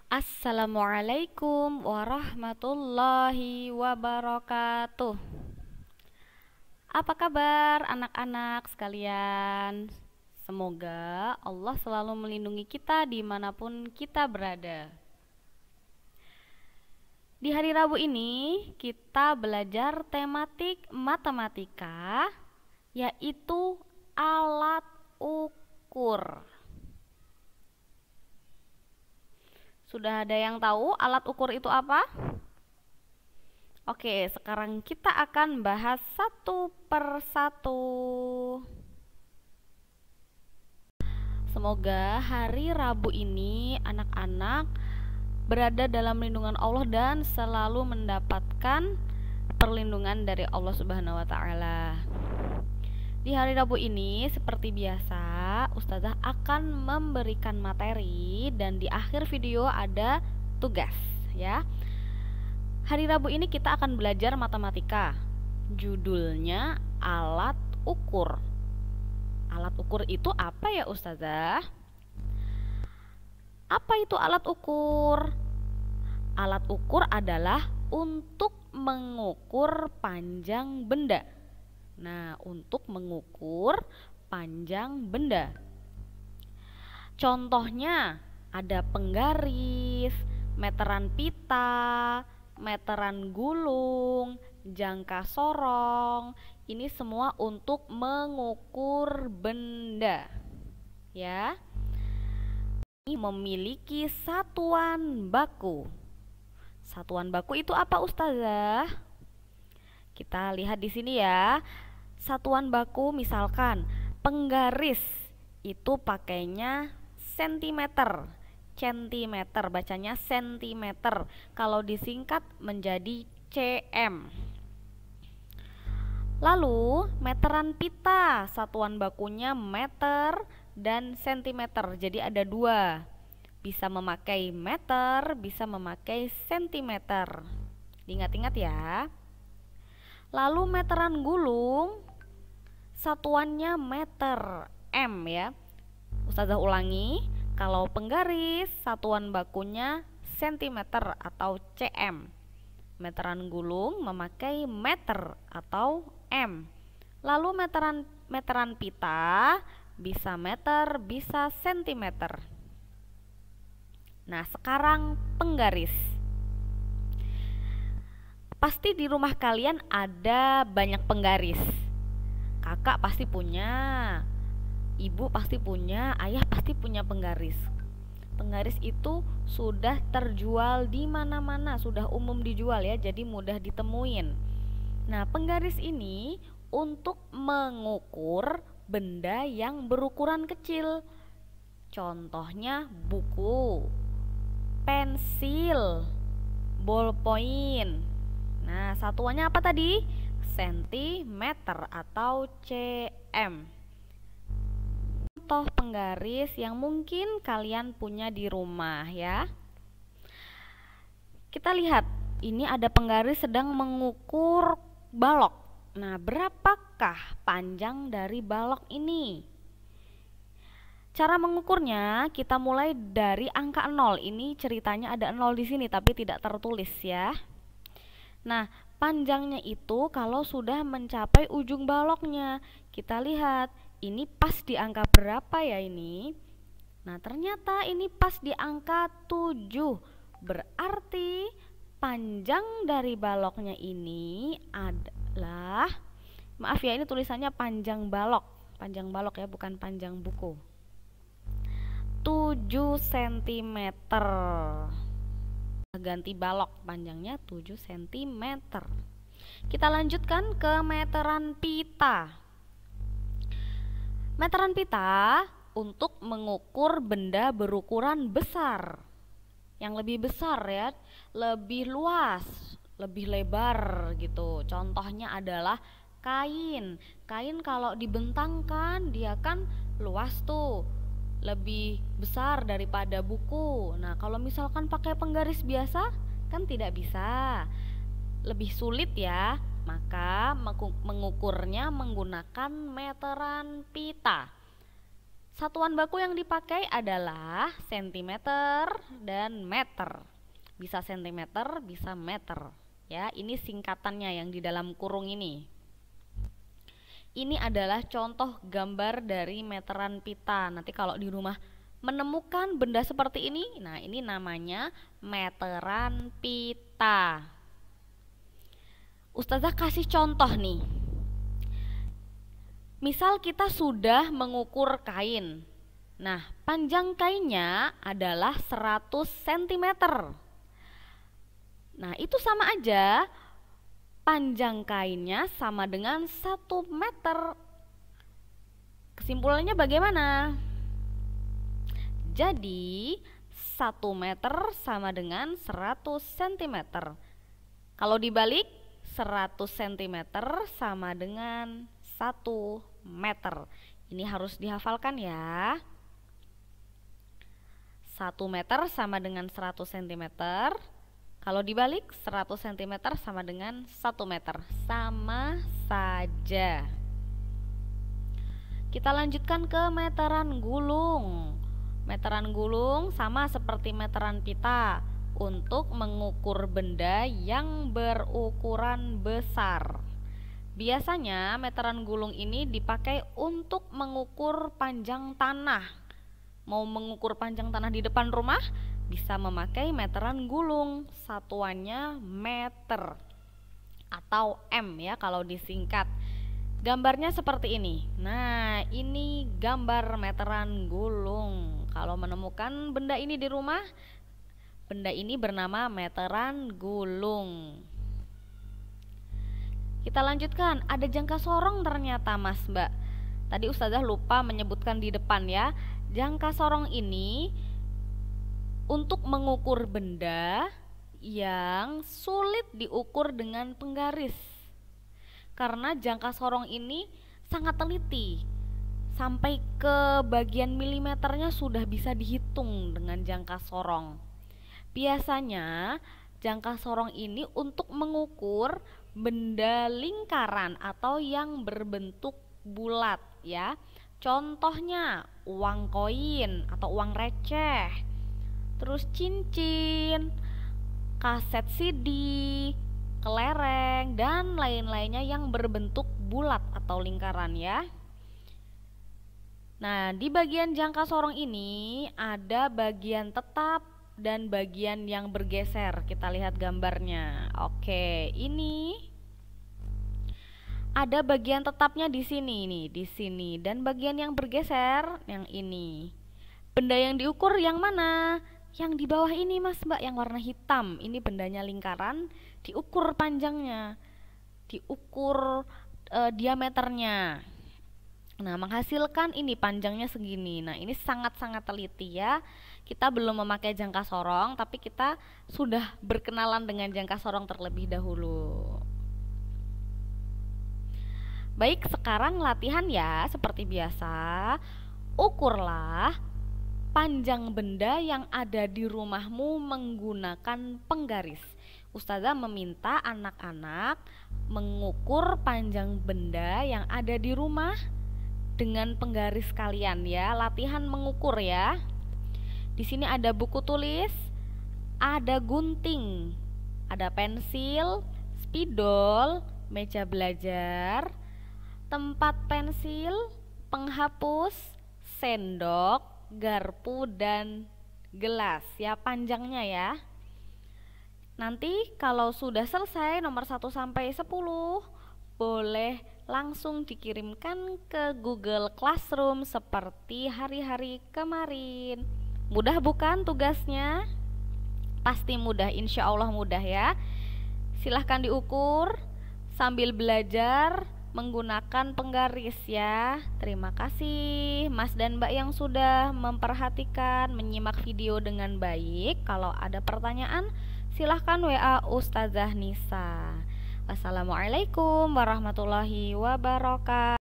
Assalamualaikum warahmatullahi wabarakatuh. Apa kabar anak-anak sekalian? Semoga Allah selalu melindungi kita dimanapun kita berada. Di hari Rabu ini kita belajar tematik matematika, yaitu alat ukur. Sudah ada yang tahu alat ukur itu apa? Oke, sekarang kita akan bahas satu per satu. Semoga hari Rabu ini anak-anak berada dalam lindungan Allah dan selalu mendapatkan perlindungan dari Allah Subhanahu wa taala. Di hari Rabu ini seperti biasa Ustazah akan memberikan materi dan di akhir video ada tugas ya. Hari Rabu ini kita akan belajar matematika. Judulnya alat ukur. Alat ukur itu apa ya Ustazah? Apa itu alat ukur? Alat ukur adalah untuk mengukur panjang benda. Nah, untuk mengukur panjang benda. Contohnya ada penggaris, meteran pita, meteran gulung, jangka sorong. Ini semua untuk mengukur benda. Ya. Ini memiliki satuan baku. Satuan baku itu apa Ustazah? Kita lihat di sini ya. Satuan baku misalkan penggaris itu pakainya sentimeter, centimeter, bacanya sentimeter. Kalau disingkat menjadi cm. Lalu meteran pita, satuan bakunya meter dan sentimeter. Jadi ada dua. Bisa memakai meter, bisa memakai sentimeter. Diingat-ingat ya. Lalu meteran gulung, satuannya meter, m ya. Ustazah ulangi, kalau penggaris satuan bakunya sentimeter atau cm. Meteran gulung memakai meter atau m. Lalu meteran pita bisa meter, bisa sentimeter. Nah, sekarang penggaris. Pasti di rumah kalian ada banyak penggaris. Kakak pasti punya, ibu pasti punya, ayah pasti punya penggaris. Penggaris itu sudah terjual di mana-mana, sudah umum dijual ya, jadi mudah ditemuin. Nah, penggaris ini untuk mengukur benda yang berukuran kecil. Contohnya buku, pensil, ballpoint. Nah, satuannya apa tadi? Sentimeter atau cm. Contoh penggaris yang mungkin kalian punya di rumah ya. Kita lihat, ini ada penggaris sedang mengukur balok. Nah, berapakah panjang dari balok ini? Cara mengukurnya kita mulai dari angka 0. Ini ceritanya ada 0 di sini tapi tidak tertulis ya. Nah, panjangnya itu kalau sudah mencapai ujung baloknya. Kita lihat, ini pas di angka berapa ya ini? Nah, ternyata ini pas di angka 7. Berarti panjang dari baloknya ini adalah, maaf ya, ini tulisannya panjang balok. Panjang balok ya, bukan panjang buku. 7 cm. Ganti balok, panjangnya 7 cm. Kita lanjutkan ke meteran pita. Meteran pita untuk mengukur benda berukuran besar. Yang lebih besar ya, lebih luas, lebih lebar gitu. Contohnya adalah kain. Kain kalau dibentangkan dia kan luas tuh, lebih besar daripada buku. Nah, kalau misalkan pakai penggaris biasa kan tidak bisa, lebih sulit ya. Maka mengukurnya menggunakan meteran pita. Satuan baku yang dipakai adalah sentimeter dan meter. Bisa sentimeter, bisa meter. Ya, ini singkatannya yang di dalam kurung ini. Ini adalah contoh gambar dari meteran pita. Nanti kalau di rumah menemukan benda seperti ini, nah ini namanya meteran pita. Ustazah kasih contoh nih. Misal kita sudah mengukur kain. Nah, panjang kainnya adalah 100 cm. Nah, itu sama aja. Panjang kainnya sama dengan 1 meter. Kesimpulannya bagaimana? Jadi, 1 meter sama dengan 100 cm. Kalau dibalik, 100 cm sama dengan 1 meter. Ini harus dihafalkan ya. 1 meter sama dengan 100 cm. Kalau dibalik 100 cm sama dengan 1 meter. Sama saja. Kita lanjutkan ke meteran gulung. Meteran gulung sama seperti meteran pita untuk mengukur benda yang berukuran besar. Biasanya meteran gulung ini dipakai untuk mengukur panjang tanah. Mau mengukur panjang tanah di depan rumah, bisa memakai meteran gulung. Satuannya meter atau M ya kalau disingkat. Gambarnya seperti ini. Nah, ini gambar meteran gulung. Kalau menemukan benda ini di rumah, benda ini bernama meteran gulung. Kita lanjutkan, ada jangka sorong ternyata Mas Mbak. Tadi Ustazah lupa menyebutkan di depan ya. Jangka sorong ini untuk mengukur benda yang sulit diukur dengan penggaris. Karena jangka sorong ini sangat teliti. Sampai ke bagian milimeternya sudah bisa dihitung dengan jangka sorong. Biasanya jangka sorong ini untuk mengukur benda lingkaran atau yang berbentuk bulat ya. Contohnya uang koin atau uang receh, terus cincin, kaset CD, kelereng, dan lain-lainnya yang berbentuk bulat atau lingkaran ya. Nah, di bagian jangka sorong ini ada bagian tetap dan bagian yang bergeser. Kita lihat gambarnya. Oke, ini ada bagian tetapnya di sini nih, di sini, dan bagian yang bergeser yang ini. Benda yang diukur yang mana? Yang di bawah ini Mas Mbak, yang warna hitam. Ini bendanya lingkaran, diukur panjangnya, diukur diameternya. Nah, menghasilkan ini panjangnya segini. Nah, ini sangat-sangat teliti ya. Kita belum memakai jangka sorong, tapi kita sudah berkenalan dengan jangka sorong terlebih dahulu. Baik, sekarang latihan ya, seperti biasa. Ukurlah panjang benda yang ada di rumahmu menggunakan penggaris. Ustazah meminta anak-anak mengukur panjang benda yang ada di rumah dengan penggaris kalian ya. Latihan mengukur ya. Di sini ada buku tulis, ada gunting, ada pensil, spidol, meja belajar, tempat pensil, penghapus, sendok, garpu, dan gelas ya, panjangnya ya. Nanti kalau sudah selesai nomor 1 sampai 10 boleh langsung dikirimkan ke Google Classroom seperti hari-hari kemarin. Mudah bukan tugasnya? Pasti mudah, insya Allah mudah ya. Silahkan diukur sambil belajar menggunakan penggaris ya. Terima kasih Mas dan Mbak yang sudah memperhatikan, menyimak video dengan baik. Kalau ada pertanyaan silahkan WA Ustazah Nisa. Wassalamualaikum warahmatullahi wabarakatuh.